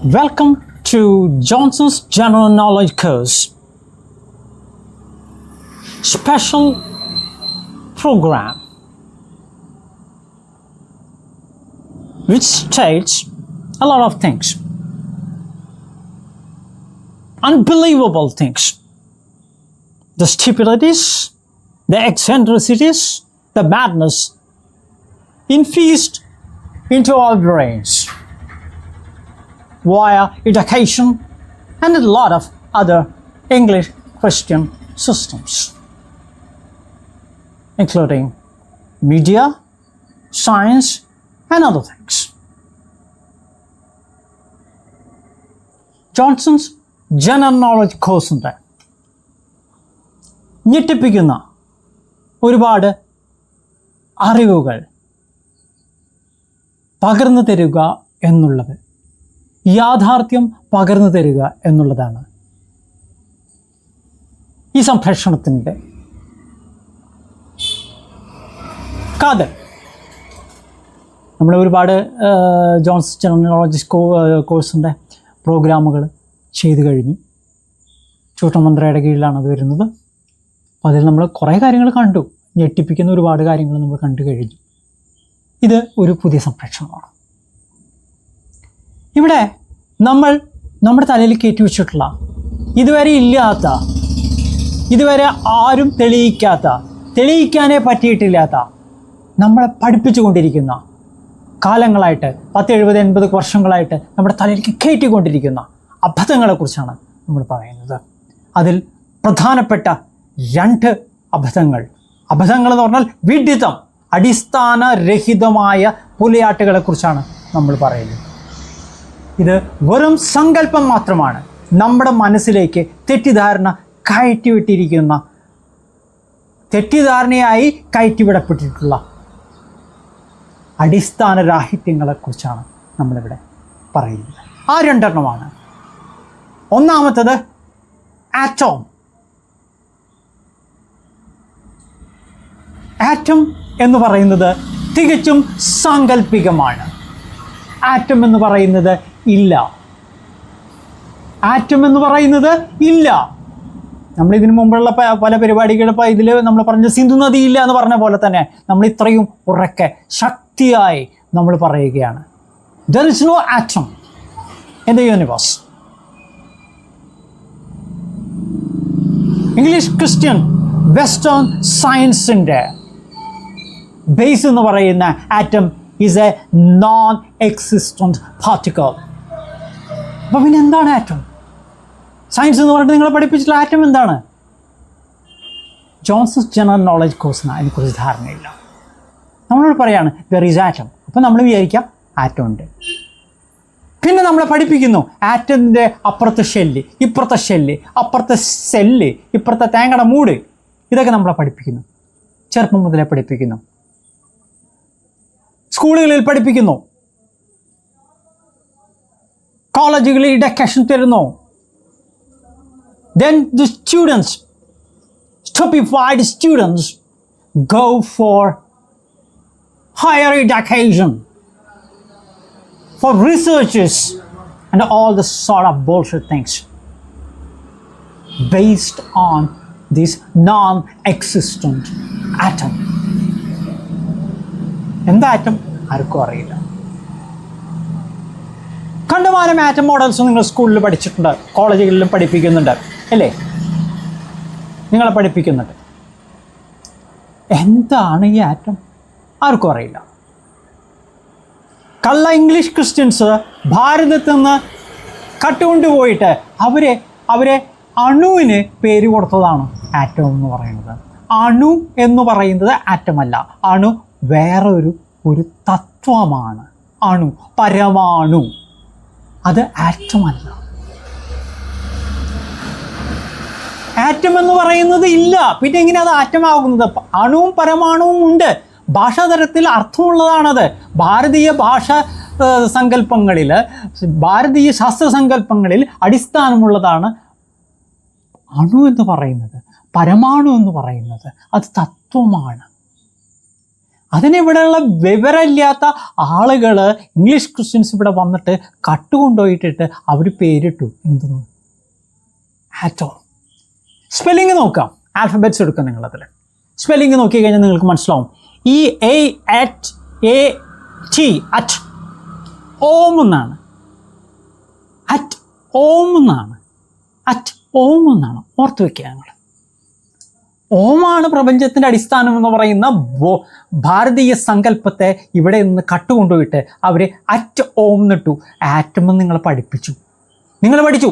Welcome to Johnson's General Knowledge course. Special program which states a lot of things. Unbelievable things. The stupidities, the eccentricities, the madness infused into our brains via education and a lot of other English Christian systems, including media, science, and other things. Johnson's General Knowledge കോഴ്സിൻ്റെ ഞെട്ടിപ്പിക്കുന്ന ഒരുപാട് അറിവുകൾ പകർന്നു തരിക എന്നുള്ളത്, യാഥാർത്ഥ്യം പകർന്നു തരിക എന്നുള്ളതാണ് ഈ സംപ്രേഷണത്തിൻ്റെ കാതൽ. നമ്മൾ ഒരുപാട് ജോൺസ് ജനറൽ നോളജ് കോഴ്സിൻ്റെ പ്രോഗ്രാമുകൾ ചെയ്തു കഴിഞ്ഞു. ചൂട്ടമന്ത്രയുടെ കീഴിലാണ് അത് വരുന്നത്. അപ്പോൾ അതിൽ നമ്മൾ കുറേ കാര്യങ്ങൾ കണ്ടു, ഞെട്ടിപ്പിക്കുന്ന ഒരുപാട് കാര്യങ്ങൾ നമ്മൾ കണ്ടു കഴിഞ്ഞു. ഇത് ഒരു പുതിയ സംപ്രേഷണമാണ്. ഇവിടെ നമ്മൾ നമ്മുടെ തലയിൽ കയറ്റി വെച്ചിട്ടുള്ള, ഇതുവരെ ഇല്ലാത്ത, ഇതുവരെ ആരും തെളിയിക്കാനേ പറ്റിയിട്ടില്ലാത്ത, നമ്മളെ പഠിപ്പിച്ചു കൊണ്ടിരിക്കുന്ന, കാലങ്ങളായിട്ട് 10, 70, 80 വർഷങ്ങളായിട്ട് നമ്മുടെ തലയിലേക്ക് കയറ്റിക്കൊണ്ടിരിക്കുന്ന അബദ്ധങ്ങളെക്കുറിച്ചാണ് നമ്മൾ പറയുന്നത്. അതിൽ പ്രധാനപ്പെട്ട 2 അബദ്ധങ്ങൾ എന്ന് പറഞ്ഞാൽ വിഡിതം, അടിസ്ഥാനരഹിതമായ പുലയാട്ടുകളെക്കുറിച്ചാണ് നമ്മൾ പറയുന്നത്. ഇത് വെറും സങ്കല്പം മാത്രമാണ്. നമ്മുടെ മനസ്സിലേക്ക് തെറ്റിദ്ധാരണയായി കയറ്റിവിടപ്പെട്ടിട്ടുള്ള അടിസ്ഥാനരാഹിത്യങ്ങളെക്കുറിച്ചാണ് നമ്മളിവിടെ പറയുന്നത്. ആ 2 എണ്ണമാണ്. ഒന്നാമത്തത് ആറ്റം. ആറ്റം എന്ന് പറയുന്നത് തികച്ചും സാങ്കല്പികമാണ്. ആറ്റം എന്ന് പറയുന്നത് ഇല്ല. നമ്മളിതിനു മുമ്പുള്ള പല പരിപാടികളും ഇതിൽ നമ്മൾ പറഞ്ഞ സിന്ധു നദി ഇല്ല എന്ന് പറഞ്ഞ പോലെ തന്നെ നമ്മൾ ഇത്രയും ഉറക്കെ ശക്തിയായി നമ്മൾ പറയുകയാണ്, there is no atom in the universe. English christian western സയൻസിൻ്റെ ബേസ് എന്ന് പറയുന്ന atom is a non existent particle. അപ്പോൾ പിന്നെ എന്താണ് ആറ്റം? സയൻസ് എന്ന് പറഞ്ഞിട്ട് നിങ്ങളെ പഠിപ്പിച്ചിട്ടുള്ള ആറ്റം എന്താണ്? ജോൺസൺസ് ജനറൽ നോളജ് കോഴ്സിന് അതിനെക്കുറിച്ച് ധാരണയില്ല. നമ്മളോട് പറയാണ് ദർ ഈസ് ആറ്റം. അപ്പോൾ നമ്മൾ വിചാരിക്കാം ആറ്റം ഉണ്ട്. പിന്നെ നമ്മളെ പഠിപ്പിക്കുന്നു ആറ്റത്തിൻ്റെ അപ്പുറത്തെ ഷെല്ല്, ഇപ്പുറത്തെ ഷെല്ല്, അപ്പുറത്തെ സെല്ല്, ഇപ്പുറത്തെ തേങ്ങയുടെ മൂട്. ഇതൊക്കെ നമ്മളെ പഠിപ്പിക്കുന്നു, ചെറുപ്പം മുതലേ പഠിപ്പിക്കുന്നു, സ്കൂളുകളിൽ പഠിപ്പിക്കുന്നു, കോളേജുകളിൽ എഡ്യൂക്കേഷൻ തരുന്നു. Then the students, stupefied students, go for higher education, for researches and all the sort of bullshit things based on this non-existent atom. എന്താ ആറ്റം? ആർക്കും അറിയില്ല. കണ്ടമാനം ആറ്റം മോഡൽസ് നിങ്ങൾ സ്കൂളിൽ പഠിച്ചിട്ടുണ്ട്, കോളേജുകളിലും പഠിപ്പിക്കുന്നുണ്ട് അല്ലേ? നിങ്ങളെ പഠിപ്പിക്കുന്നുണ്ട്. എന്താണ് ഈ ആറ്റം? ആർക്കും അറിയില്ല. കള്ള ഇംഗ്ലീഷ് ക്രിസ്ത്യൻസ് ഭാരതത്തിൽ നിന്ന് കട്ടുകൊണ്ടുപോയിട്ട് അവരെ അണുവിന് പേര് കൊടുത്തതാണ് ആറ്റം എന്ന് പറയുന്നത്. അണു എന്ന് പറയുന്നത് ആറ്റമല്ല. അണു വേറെ ഒരു തത്വമാണ്. അണു, പരമാണു, അത് ആറ്റമല്ല. ആറ്റം എന്ന് പറയുന്നത് ഇല്ല. പിന്നെ എങ്ങനെ അത് ആറ്റമാകുന്നത്? അണുവും പരമാണുവും ഉണ്ട്. ഭാഷാതരത്തിൽ അർത്ഥമുള്ളതാണത്. ഭാരതീയ സങ്കല്പങ്ങളിൽ, ഭാരതീയ ശാസ്ത്രസങ്കല്പങ്ങളിൽ അടിസ്ഥാനമുള്ളതാണ് അണു എന്ന് പറയുന്നത്. പരമാണു എന്ന് പറയുന്നത് അത് തത്വമാണ്. അതിനിവിടെയുള്ള വിവരമില്ലാത്ത ആളുകൾ, ഇംഗ്ലീഷ് ക്രിസ്ത്യൻസ് ഇവിടെ വന്നിട്ട് കട്ടുകൊണ്ടുപോയിട്ടിട്ട് അവർ പേരിട്ടു എന്തെന്ന്, ആറ്റോം. സ്പെല്ലിങ് നോക്കാം, ആൽഫബറ്റ്സ് എടുക്കാം. നിങ്ങളതിൽ സ്പെല്ലിങ് നോക്കി കഴിഞ്ഞാൽ നിങ്ങൾക്ക് മനസ്സിലാവും. EAT അറ്റ് ഓം എന്നാണ്, അറ്റ് ഓം എന്നാണ്, അറ്റ് ഓം എന്നാണ്. ഓർത്ത് വയ്ക്കുക ഞങ്ങൾ. ഓമാണ് പ്രപഞ്ചത്തിൻ്റെ അടിസ്ഥാനം എന്ന് പറയുന്ന ഭാരതീയ സങ്കല്പത്തെ ഇവിടെ നിന്ന് കട്ടുകൊണ്ടുപോയിട്ട് അവർ അറ്റ് ഓം എന്നിട്ടു. ആറ്റം നിങ്ങൾ പഠിപ്പിച്ചു, നിങ്ങൾ പഠിച്ചു.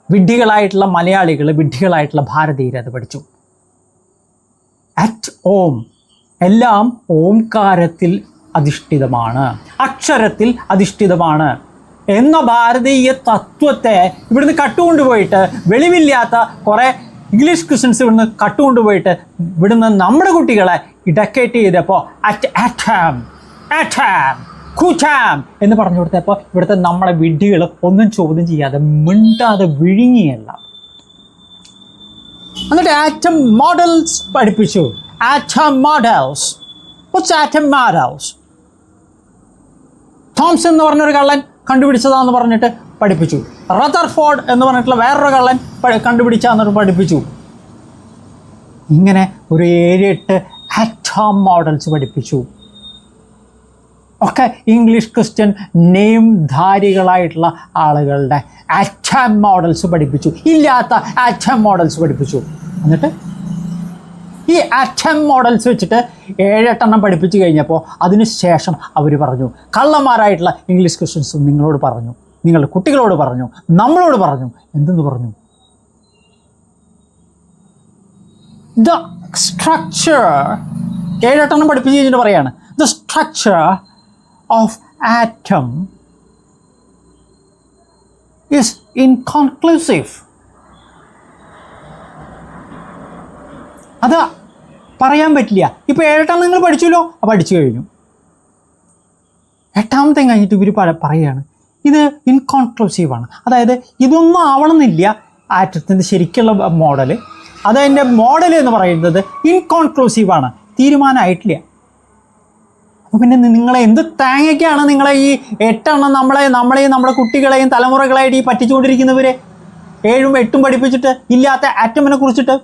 വിഡ്ഢികളായിട്ടുള്ള മലയാളികൾ, വിഡ്ഢികളായിട്ടുള്ള ഭാരതീയർ അത് പഠിച്ചു. അറ്റ് ഓം എല്ലാം ഓംകാരത്തിൽ അധിഷ്ഠിതമാണ്, അക്ഷരത്തിൽ അധിഷ്ഠിതമാണ് എന്ന ഭാരതീയ തത്വത്തെ ഇവിടുന്ന് കട്ടുകൊണ്ടുപോയിട്ട്, വെളിവില്ലാത്ത കുറേ ഇംഗ്ലീഷ് ക്രിസ്ത്യൻസ് ഇവിടുന്ന് കട്ടുകൊണ്ടുപോയിട്ട് ഇവിടുന്ന് നമ്മുടെ കുട്ടികളെ ഇഡക്കേറ്റ് ചെയ്തപ്പോൾ ആറ്റം കുചാം എന്ന് പറഞ്ഞു കൊടുത്തപ്പോൾ ഇവിടുത്തെ നമ്മളെ വിഡ്ഢികൾ ഒന്നും ചോദ്യം ചെയ്യാതെ മിണ്ടാതെ വിഴുങ്ങിയല്ല. എന്നിട്ട് ആറ്റം മോഡൽസ് പഠിപ്പിച്ചു. Atom models, atom models Thomson എന്ന് പറഞ്ഞൊരു കള്ളൻ കണ്ടുപിടിച്ചതാണെന്ന് പറഞ്ഞിട്ട് പഠിപ്പിച്ചു. റദർഫോർഡ് എന്ന് പറഞ്ഞിട്ടുള്ള വേറൊരു കള്ളൻ കണ്ടുപിടിച്ചാന്നിട്ട് പഠിപ്പിച്ചു. ഇങ്ങനെ ഒരു 7-8 ആറ്റം മോഡൽസ് പഠിപ്പിച്ചു. ഒക്കെ ഇംഗ്ലീഷ് ക്രിസ്ത്യൻ നെയിം ധാരികളായിട്ടുള്ള ആളുകളുടെ ആറ്റം മോഡൽസ് പഠിപ്പിച്ചു, ഇല്ലാത്ത ആറ്റം മോഡൽസ് പഠിപ്പിച്ചു. എന്നിട്ട് ഈ ആറ്റം മോഡൽസ് വെച്ചിട്ട് 7-8 പഠിപ്പിച്ചു കഴിഞ്ഞപ്പോൾ അതിന് ശേഷം അവർ പറഞ്ഞു, കള്ളന്മാരായിട്ടുള്ള ഇംഗ്ലീഷ് ക്രിസ്ത്യൻസ് നിങ്ങളോട് പറഞ്ഞു, നിങ്ങളുടെ കുട്ടികളോട് പറഞ്ഞു, നമ്മളോട് പറഞ്ഞു. എന്തെന്ന് പറഞ്ഞു? ദ സ്ട്രക്ചർ, 7-8 പഠിപ്പിച്ച് കഴിഞ്ഞിട്ട് പറയാണ്, the structure of atom is inconclusive. അത് പറയാൻ പറ്റില്ല. ഇപ്പോൾ 7 നിങ്ങൾ പഠിച്ചല്ലോ, പഠിച്ചു കഴിഞ്ഞു. 8ാമത്തെ കഴിഞ്ഞിട്ട് ഇവർ പറയുകയാണ് ഇത് ഇൻകോൺക്ലൂസീവാണ്. അതായത് ഇതൊന്നും ആവണമെന്നില്ല ആറ്റത്തിൻ്റെ ശരിക്കുള്ള മോഡൽ. അതതിൻ്റെ മോഡൽ എന്ന് പറയുന്നത് ഇൻകോൺക്ലൂസീവാണ്, തീരുമാനമായിട്ടില്ല. അപ്പോൾ പിന്നെ നിങ്ങളെ എന്ത് തേങ്ങയ്ക്കാണ് നിങ്ങളെ ഈ 8 നമ്മളെയും നമ്മുടെ കുട്ടികളെയും തലമുറകളായിട്ട് ഈ പറ്റിച്ചുകൊണ്ടിരിക്കുന്നവരെ 7-8 പഠിപ്പിച്ചിട്ട് ഇല്ലാത്ത ആറ്റമിനെ കുറിച്ചിട്ട്?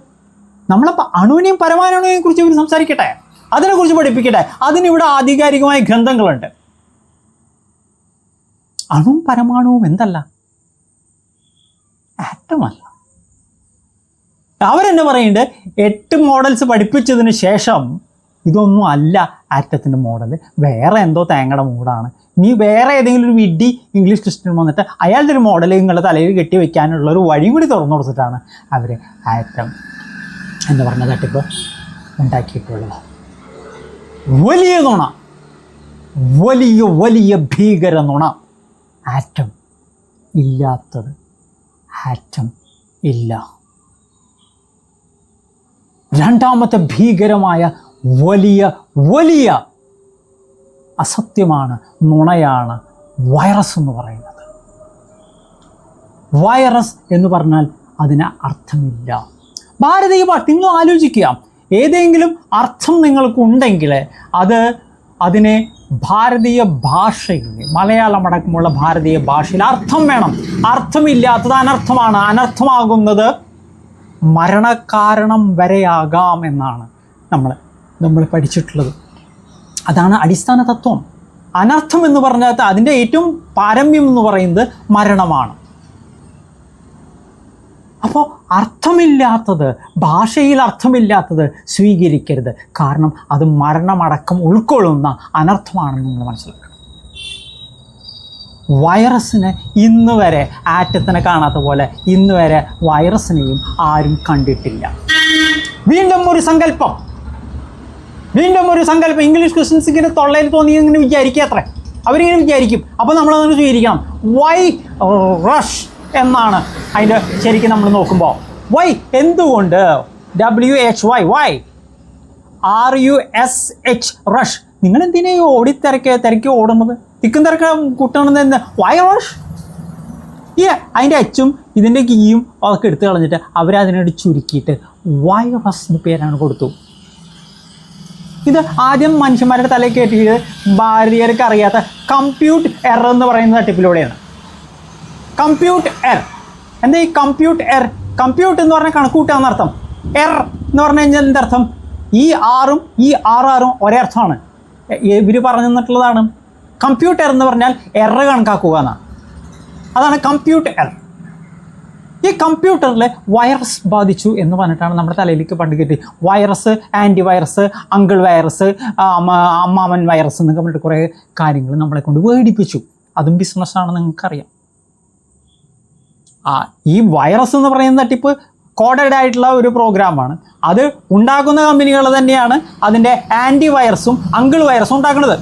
നമ്മളപ്പോൾ അണുവിനെയും പരമാണുവിനെയും കുറിച്ച് ഇവർ സംസാരിക്കട്ടെ, അതിനെക്കുറിച്ച് പഠിപ്പിക്കട്ടെ. അതിനിവിടെ ആധികാരികമായ ഗ്രന്ഥങ്ങളുണ്ട്. അണുവും പരമാണുവും എന്തല്ല, ആറ്റമല്ല. അവരെന്നെ പറയുന്നുണ്ട് 8 മോഡൽസ് പഠിപ്പിച്ചതിന് ശേഷം ഇതൊന്നും അല്ല ആറ്റത്തിൻ്റെ മോഡൽ, വേറെ എന്തോ തേങ്ങയുടെ മൂടാണ്. ഇനി വേറെ ഏതെങ്കിലും ഒരു വിഡ്ഢി ഇംഗ്ലീഷ് ക്രിസ്ത്യൻ വന്നിട്ട് അയാളുടെ ഒരു മോഡൽ നിങ്ങളുടെ തലയിൽ കെട്ടി വയ്ക്കാനുള്ള ഒരു വഴി കൂടി തുറന്നു കൊടുത്തിട്ടാണ് അവർ ആറ്റം എന്ന് പറഞ്ഞ തട്ടിപ്പ് ഉണ്ടാക്കിയിട്ടുള്ളത്. വലിയ നുണ, വലിയ വലിയ ഭീകര നുണ. ആറ്റം ഇല്ലാത്തത് ആറ്റം ഇല്ല. രണ്ടാമത്തെ ഭീകരമായ വലിയ വലിയ അസത്യമാണ്, നുണയാണ് വൈറസ് എന്ന് പറയുന്നത്. വൈറസ് എന്ന് പറഞ്ഞാൽ അതിന് അർത്ഥമില്ല. ഭാരതീയ നിങ്ങൾ ആലോചിക്കുക, ഏതെങ്കിലും അർത്ഥം നിങ്ങൾക്കുണ്ടെങ്കിൽ അതിനെ ഭാരതീയ ഭാഷയിൽ, മലയാളമടക്കമുള്ള ഭാരതീയ ഭാഷയിൽ അർത്ഥം വേണം. അർത്ഥമില്ലാത്തത് അനർത്ഥമാണ്. അനർത്ഥമാകുന്നത് മരണകാരണം വരെയാകാം എന്നാണ് നമ്മൾ പഠിച്ചിട്ടുള്ളത്. അതാണ് അടിസ്ഥാന തത്വം. അനർത്ഥം എന്ന് പറഞ്ഞാൽ അതിൻ്റെ ഏറ്റവും പാരമ്യം എന്ന് പറയുന്നത് മരണമാണ്. അപ്പോൾ അർത്ഥമില്ലാത്തത്, ഭാഷയിൽ അർത്ഥമില്ലാത്തത് സ്വീകരിക്കരുത്. കാരണം അത് മരണമടക്കം ഉൾക്കൊള്ളുന്ന അനർത്ഥമാണെന്ന് നിങ്ങൾ മനസ്സിലാക്കണം. വൈറസിനെ ഇന്ന് വരെ, ആറ്റത്തിനെ കാണാത്ത പോലെ ഇന്ന് വരെ വൈറസിനെയും ആരും കണ്ടിട്ടില്ല. വീണ്ടും ഒരു സങ്കല്പം ഇംഗ്ലീഷ് ക്രിസ്ത്യൻസിൻ്റെ തൊള്ളയിൽ തോന്നി ഇങ്ങനെ വിചാരിക്കുക. അവരിങ്ങനെ വിചാരിക്കും. അപ്പോൾ നമ്മളതൊന്ന് സ്വീകരിക്കണം. വൈറസ് എന്നാണ് അതിൻ്റെ ശരിക്കും നമ്മൾ നോക്കുമ്പോൾ. വൈ എന്തുകൊണ്ട്? WHY, why RUSH rush. നിങ്ങൾ എന്തിനാ തിരക്കി ഓടുന്നത്? തിക്കും തിരക്ക് കൂട്ടണത് എന്താ? വൈറസ്. അതിൻ്റെ എച്ചും ഇതിൻ്റെ കീയും അതൊക്കെ എടുത്തു കളഞ്ഞിട്ട് അവരതിനോട് ചുരുക്കിയിട്ട് വൈറസ് എന്ന് പേരാണ് കൊടുത്തു. ഇത് ആദ്യം മനുഷ്യന്മാരുടെ തലയിൽ കയറ്റിയത് ഭാരതീയർക്ക് അറിയാത്ത കമ്പ്യൂട്ട് എറർ എന്ന് പറയുന്ന തട്ടിപ്പിലൂടെയാണ്. കമ്പ്യൂട്ട് എറർ എന്താ? ഈ കമ്പ്യൂട്ട് എറർ, കമ്പ്യൂട്ട് എന്ന് പറഞ്ഞാൽ കണക്കൂട്ടുക എന്നർത്ഥം. എറർ എന്ന് പറഞ്ഞു കഴിഞ്ഞാൽ എന്തർത്ഥം? ഈ ആറും ഈ ആറും ഒരേ അർത്ഥമാണ്. ഇവർ പറഞ്ഞു തന്നിട്ടുള്ളതാണ്. കമ്പ്യൂട്ട് എറർ എന്ന് പറഞ്ഞാൽ എറർ കണക്കാക്കുക എന്നാണ്. അതാണ് കമ്പ്യൂട്ട് എറർ. ഈ കമ്പ്യൂട്ടറിൽ വൈറസ് ബാധിച്ചു എന്ന് പറഞ്ഞിട്ടാണ് നമ്മുടെ തലയിലേക്ക് പണ്ട് കയറ്റി virus, anti virus, uncle virus, അമ്മാമൻ വൈറസ് എന്നൊക്കെ പറഞ്ഞിട്ട് കുറേ കാര്യങ്ങൾ നമ്മളെ കൊണ്ട് വേടിപ്പിച്ചു. അതും ബിസിനസ്സാണെന്ന് നിങ്ങൾക്കറിയാം. ഈ വൈറസ് എന്ന് പറയുന്ന തട്ടിപ്പ് കോഡഡ് ആയിട്ടുള്ള ഒരു പ്രോഗ്രാമാണ്. അത് ഉണ്ടാക്കുന്ന കമ്പനികൾ തന്നെയാണ് അതിൻ്റെ ആൻറ്റി വൈറസും അങ്കിൾ വൈറസും ഉണ്ടാക്കുന്നത്.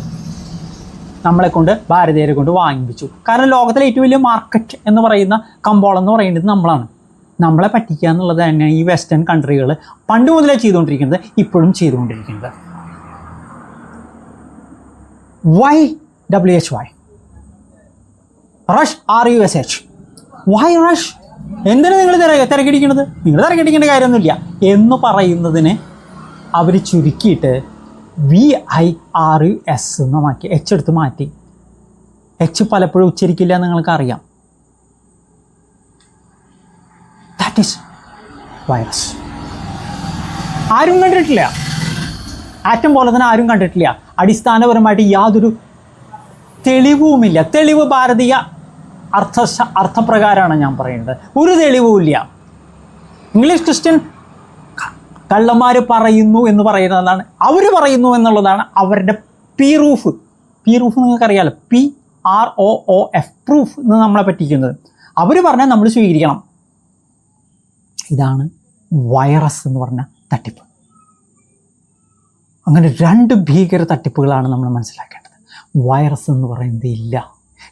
നമ്മളെ കൊണ്ട്, ഭാരതീയരെ കൊണ്ട് വാങ്ങിപ്പിച്ചു. കാരണം ലോകത്തിലെ ഏറ്റവും വലിയ മാർക്കറ്റ് എന്ന് പറയുന്ന കമ്പോളം എന്ന് പറയുന്നത് നമ്മളാണ്. നമ്മളെ പറ്റിക്കുക എന്നുള്ളത് തന്നെയാണ് ഈ വെസ്റ്റേൺ കൺട്രികൾ പണ്ട് മുതലേ ചെയ്തുകൊണ്ടിരിക്കുന്നത്, ഇപ്പോഴും ചെയ്തുകൊണ്ടിരിക്കുന്നത്. YWHY, rush RUSH. Why rush? എന്തിനാണ് നിങ്ങൾ തിരക്കിടിക്കുന്നത്? നിങ്ങൾ തിരക്കിടിക്കേണ്ട കാര്യമൊന്നുമില്ല എന്ന് പറയുന്നതിന് അവർ ചുരുക്കിയിട്ട് VIRUS എന്ന് മാറ്റി, H എടുത്ത് മാറ്റി. H പലപ്പോഴും ഉച്ചരിക്കില്ല എന്ന് നിങ്ങൾക്കറിയാം. That is virus. ആരും കണ്ടിട്ടില്ല. ആറ്റം പോലെ തന്നെ ആരും കണ്ടിട്ടില്ല. അടിസ്ഥാനപരമായിട്ട് യാതൊരു തെളിവുമില്ല. തെളിവ് ഭാരതീയ അർത്ഥപ്രകാരമാണ് ഞാൻ പറയുന്നത്. ഒരു തെളിവുമില്ല. ഇംഗ്ലീഷ് ക്രിസ്ത്യൻ കള്ളന്മാർ പറയുന്നു എന്ന് പറയുന്നതാണ്, അവർ പറയുന്നു എന്നുള്ളതാണ് അവരുടെ പ്രൂഫ്. പ്രൂഫ് നിങ്ങൾക്കറിയാമല്ലോ, PROOF, പ്രൂഫ് എന്ന് നമ്മളെ പറ്റിക്കുന്നത്. അവർ പറഞ്ഞാൽ നമ്മൾ സ്വീകരിക്കണം. ഇതാണ് വൈറസ് എന്ന് പറഞ്ഞ തട്ടിപ്പ്. അങ്ങനെ രണ്ട് ഭീകര തട്ടിപ്പുകളാണ് നമ്മൾ മനസ്സിലാക്കേണ്ടത്. വൈറസ് എന്ന് പറയുന്നത് ഇല്ല.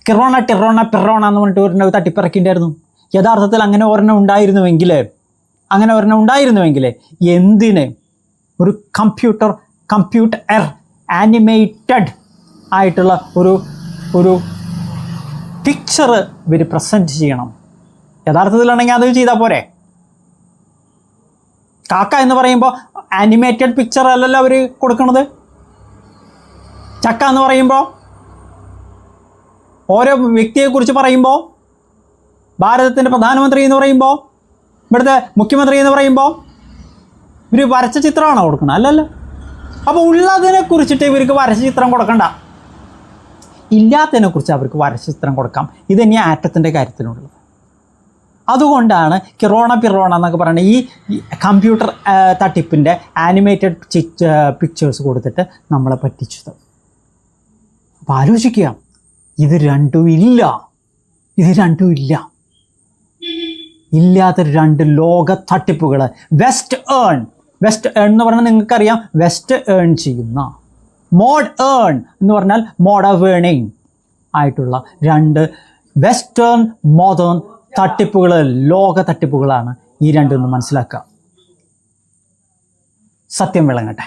കിറോണ, ടിറോണ, പിറോണ എന്ന് പറഞ്ഞിട്ട് ഒരെണ്ണം തട്ടിപ്പിറക്കിണ്ടായിരുന്നു. യഥാർത്ഥത്തിൽ അങ്ങനെ ഒരെണ്ണം ഉണ്ടായിരുന്നുവെങ്കിൽ എന്തിന് ഒരു കമ്പ്യൂട്ടർ ആനിമേറ്റഡ് ആയിട്ടുള്ള ഒരു പിക്ചർ ഇവർ പ്രസൻറ്റ് ചെയ്യണം? യഥാർത്ഥത്തിലാണെങ്കിൽ അത് ചെയ്താൽ പോരെ. കാക്ക എന്ന് പറയുമ്പോൾ ആനിമേറ്റഡ് പിക്ചർ അല്ലല്ലോ അവർ കൊടുക്കുന്നത്. ചക്ക എന്ന് പറയുമ്പോൾ, ഓരോ വ്യക്തിയെക്കുറിച്ച് പറയുമ്പോൾ, ഭാരതത്തിൻ്റെ പ്രധാനമന്ത്രി എന്ന് പറയുമ്പോൾ, ഇവിടുത്തെ മുഖ്യമന്ത്രി എന്ന് പറയുമ്പോൾ ഇവർ വരച്ച ചിത്രമാണോ കൊടുക്കണം? അല്ലല്ലോ. അപ്പോൾ ഉള്ളതിനെക്കുറിച്ചിട്ട് ഇവർക്ക് വരച്ച ചിത്രം കൊടുക്കണ്ട, ഇല്ലാത്തതിനെക്കുറിച്ച് അവർക്ക് വരച്ച ചിത്രം കൊടുക്കാം. ഇത് തന്നെയാണ് ആറ്റത്തിൻ്റെ കാര്യത്തിലുള്ളത്. അതുകൊണ്ടാണ് കിറോണ പിറോണ എന്നൊക്കെ പറയുന്നത് ഈ കമ്പ്യൂട്ടർ തട്ടിപ്പിൻ്റെ ആനിമേറ്റഡ് പിക്ചേഴ്സ് കൊടുത്തിട്ട് നമ്മളെ പറ്റിച്ചത്. അപ്പോൾ ആലോചിക്കുക, ഇത് രണ്ടും ഇല്ല. ഇല്ലാത്ത രണ്ട് ലോക തട്ടിപ്പുകൾ. വെസ്റ്റ് ഏൺ എന്ന് പറഞ്ഞാൽ നിങ്ങൾക്കറിയാം, വെസ്റ്റ് ഏൺ ചെയ്യുന്ന. മോഡ് ഏൺ എന്ന് പറഞ്ഞാൽ മോഡ് ഓഫ് ഏണിങ് ആയിട്ടുള്ള രണ്ട് വെസ്റ്റേൺ മോഡേൺ തട്ടിപ്പുകൾ, ലോക തട്ടിപ്പുകളാണ് ഈ രണ്ടെന്ന് മനസ്സിലാക്കുക. സത്യം വിളങ്ങട്ടെ.